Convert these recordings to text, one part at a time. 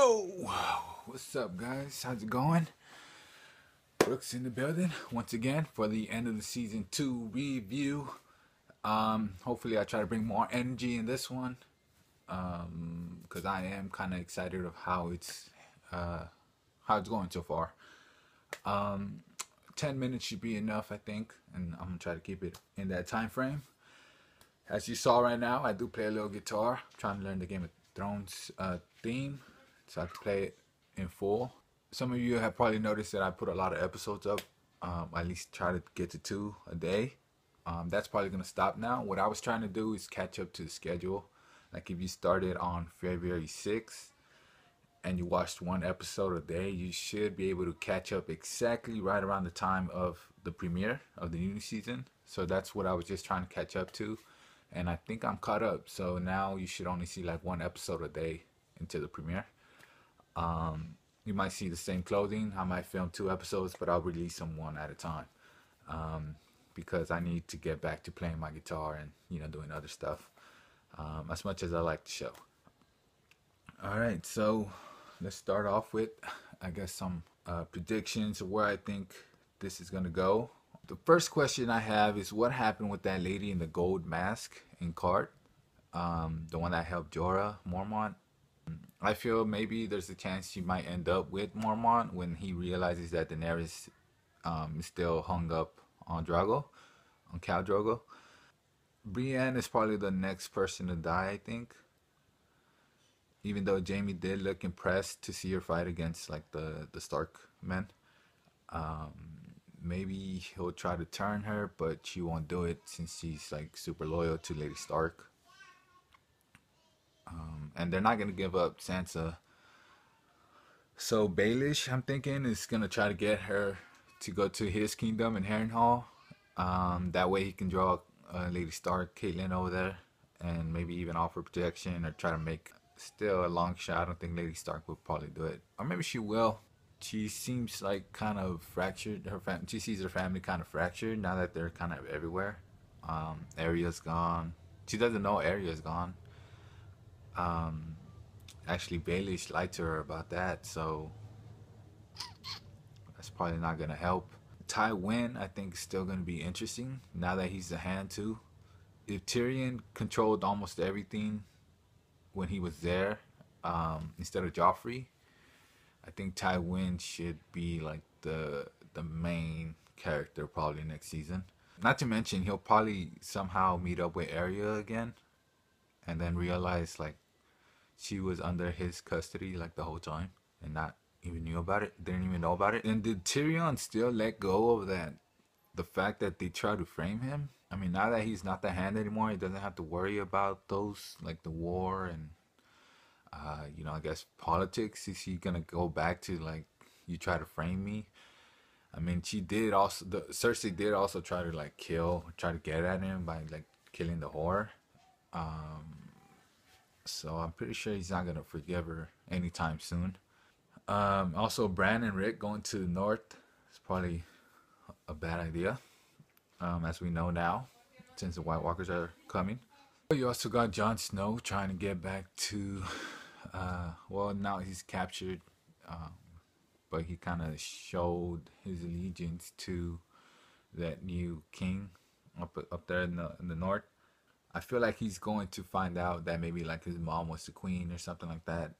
Yo, what's up, guys? How's it going? Brooks in the building once again for the end of the season 2 review. Hopefully, I try to bring more energy in this one because I am kind of excited of how it's going so far. 10 minutes should be enough, I think, and I'm gonna try to keep it in that time frame. As you saw right now, I do play a little guitar. I'm trying to learn the Game of Thrones theme so I can play it in full. Some of you have probably noticed that I put a lot of episodes up. I at least try to get to 2 a day. That's probably going to stop now. What I was trying to do is catch up to the schedule. Like if you started on February 6th and you watched 1 episode a day, you should be able to catch up exactly right around the time of the premiere of the new season. So that's what I was just trying to catch up to. And I think I'm caught up. So now you should only see like 1 episode a day into the premiere. You might see the same clothing. I might film 2 episodes, but I'll release them 1 at a time because I need to get back to playing my guitar and doing other stuff as much as I like the show. All right, so let's start off with I guess some predictions of where I think this is gonna go. The first question I have is what happened with that lady in the gold mask in Cart, the one that helped Jorah Mormont. I feel maybe there's a chance she might end up with Mormont when he realizes that Daenerys is still hung up on Khal Drogo. Brienne is probably the next person to die, I think. Even though Jaime did look impressed to see her fight against like the Stark men. Maybe he'll try to turn her, but she won't do it since she's like super loyal to Lady Stark. And they're not going to give up Sansa. So Baelish, I'm thinking, is going to try to get her to go to his kingdom in Harrenhal. That way he can draw Lady Stark, Caitlyn over there. And maybe even offer protection or try to make still a long shot. I don't think Lady Stark will probably do it. Or maybe she will. She seems like kind of fractured. She sees her family kind of fractured now that they're kind of everywhere. Arya's gone. She doesn't know Arya's gone. Actually, Baelish lied to her about that, so that's probably not gonna help. Tywin, I think, is still gonna be interesting now that he's the hand too. If Tyrion controlled almost everything when he was there, instead of Joffrey, I think Tywin should be like the main character probably next season. Not to mention he'll probably somehow meet up with Arya again, and then realize like she was under his custody like the whole time and not even knew about it, didn't even know about it. And did Tyrion still let go of that, the fact that they tried to frame him? I mean, now that he's not the hand anymore, he doesn't have to worry about those, like the war and I guess politics. Is he gonna go back to like, you try to frame me? I mean, Cersei did also try to like try to get at him by like killing the whore. So I'm pretty sure he's not gonna forgive her anytime soon. Also, Bran and Rick going to the north is probably a bad idea, as we know now, since the White Walkers are coming. You also got Jon Snow trying to get back to, well, now he's captured, but he kind of showed his allegiance to that new king up there in the north. I feel like he's going to find out that maybe like his mom was the queen or something like that.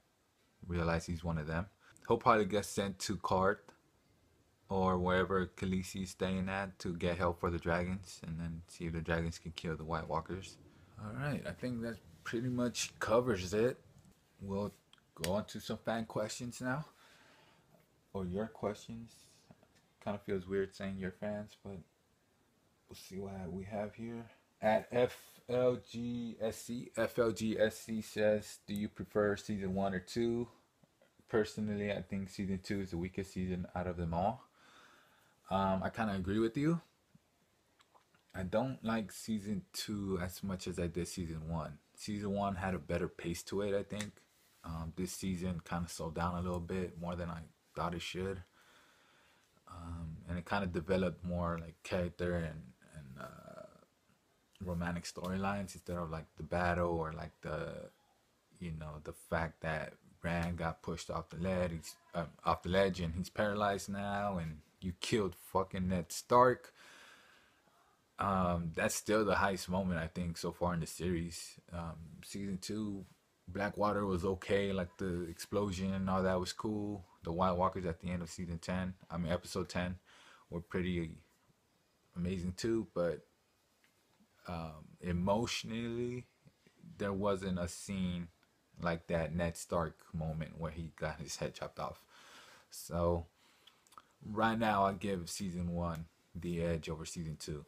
Realize he's one of them. He'll probably get sent to Cart or wherever Khaleesi's staying at to get help for the dragons, and then see if the dragons can kill the White Walkers. Alright, I think that pretty much covers it. We'll go on to some fan questions now. Or your questions. Kind of feels weird saying your fans, but we'll see what we have here. At FLGSC says, do you prefer season 1 or 2? Personally, I think season 2 is the weakest season out of them all. I kind of agree with you. I don't like season 2 as much as I did season 1. Season 1 had a better pace to it, I think. This season kind of slowed down a little bit more than I thought it should. And it kind of developed more like character and romantic storylines instead of like the battle or like the fact that Bran got pushed off the ledge. He's off the ledge, and he's paralyzed now. And you killed fucking Ned Stark. That's still the highest moment I think so far in the series. Season 2, Blackwater was okay, like the explosion and all that was cool. The White Walkers at the end of season 10, I mean episode 10, were pretty amazing too. But emotionally, there wasn't a scene like that Ned Stark moment where he got his head chopped off. So right now, I give season 1 the edge over season 2.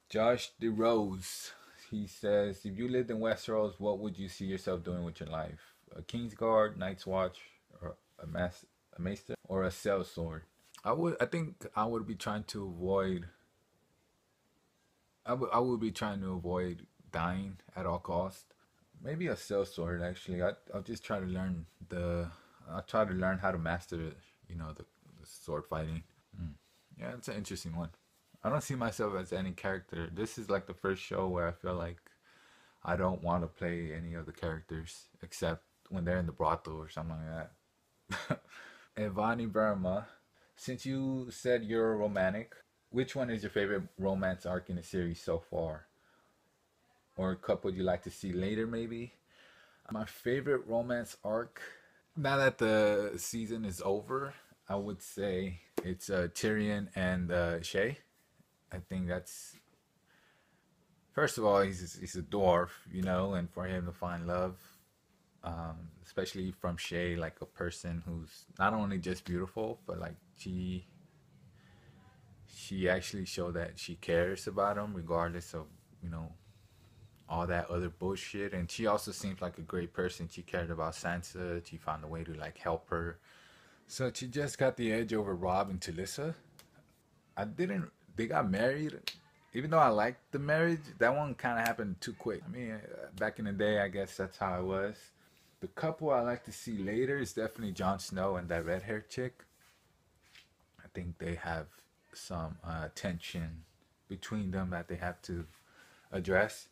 Josh DeRose, he says, if you lived in Westeros, what would you see yourself doing with your life? A Kingsguard, Night's Watch, or a Maester, or a Sellsword? I think I would be trying to avoid. I would be trying to avoid dying at all costs. Maybe a Sellsword actually. I'll just try to learn the. I'll try to learn how to master, the sword fighting. Yeah, it's an interesting one. I don't see myself as any character. This is like the first show where I feel like I don't want to play any of the characters except when they're in the brothel or something like that. Evani Verma, since you said you're romantic, which one is your favorite romance arc in the series so far? Or a couple you'd like to see later, maybe? My favorite romance arc, now that the season is over, I would say it's Tyrion and Shay. I think that's, first of all, he's a dwarf, and for him to find love, especially from Shay, like a person who's not only just beautiful, but like she actually showed that she cares about him regardless of all that other bullshit. And she also seems like a great person. She cared about Sansa. She found a way to like help her. So she just got the edge over Rob and Talissa. They got married. Even though I liked the marriage, that one kind of happened too quick. I mean, back in the day, I guess that's how it was. The couple I like to see later is definitely Jon Snow and that red-haired chick. I think they have some tension between them that they have to address.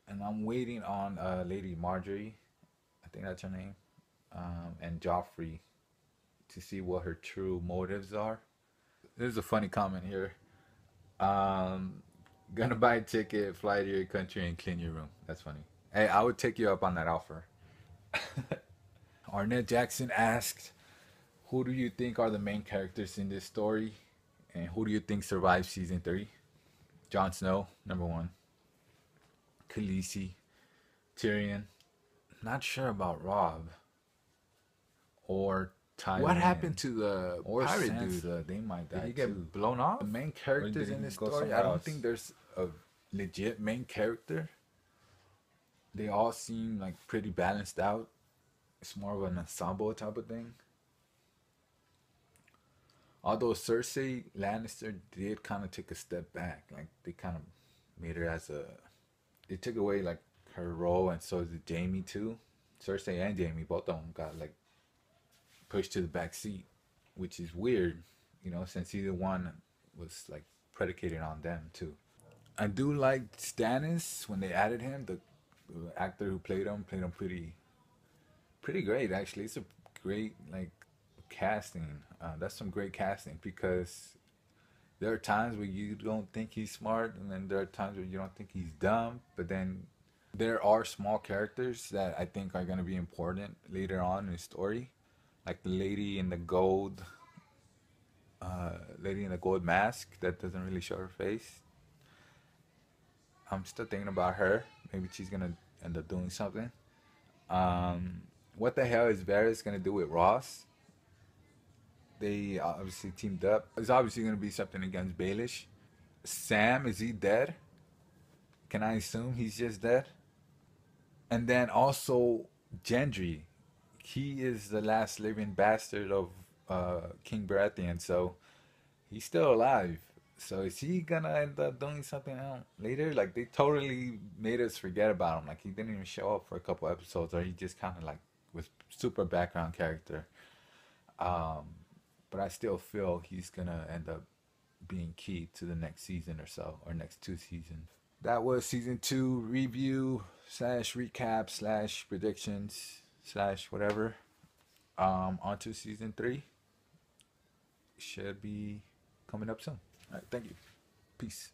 And I'm waiting on Lady Marjorie, I think that's her name, and Joffrey to see what her true motives are. There's a funny comment here. Gonna buy a ticket, fly to your country, and clean your room. That's funny. Hey, I would take you up on that offer. Arnett Jackson asked, who do you think are the main characters in this story? And who do you think survives season 3? Jon Snow, number 1. Khaleesi, Tyrion. Not sure about Robb. Or Tywin. What happened to the pirate Sansa? Dude? They might die. Did he get blown off? The main characters in this story, I don't think there's a legit main character. They all seem like pretty balanced out. It's more of an ensemble type of thing. Although Cersei Lannister did kind of take a step back. Like, they kind of made her as a... They took away, like, her role, and so did Jaime, too. Cersei and Jaime, both of them got, like, pushed to the back seat, which is weird, since either one was, like, predicated on them, too. I do like Stannis when they added him. The actor who played him pretty great, actually. It's a great, like, casting. That's some great casting, because there are times where you don't think he's smart, and then there are times where you don't think he's dumb. But then there are small characters that I think are going to be important later on in the story, like the lady in the gold mask that doesn't really show her face. I'm still thinking about her. Maybe she's going to end up doing something. What the hell is Varys going to do with Ross? They obviously teamed up. It's obviously going to be something against Baelish. Sam, is he dead? Can I assume he's just dead? And then also Gendry. He is the last living bastard of King Baratheon, so he's still alive. So is he gonna end up doing something else later? Like, they totally made us forget about him. Like, he didn't even show up for a couple episodes, or he just kind of like was super background character. But I still feel he's gonna end up being key to the next season or so, or next 2 seasons. That was season 2 review / recap / predictions / whatever. On to season 3. Should be coming up soon. All right, thank you. Peace.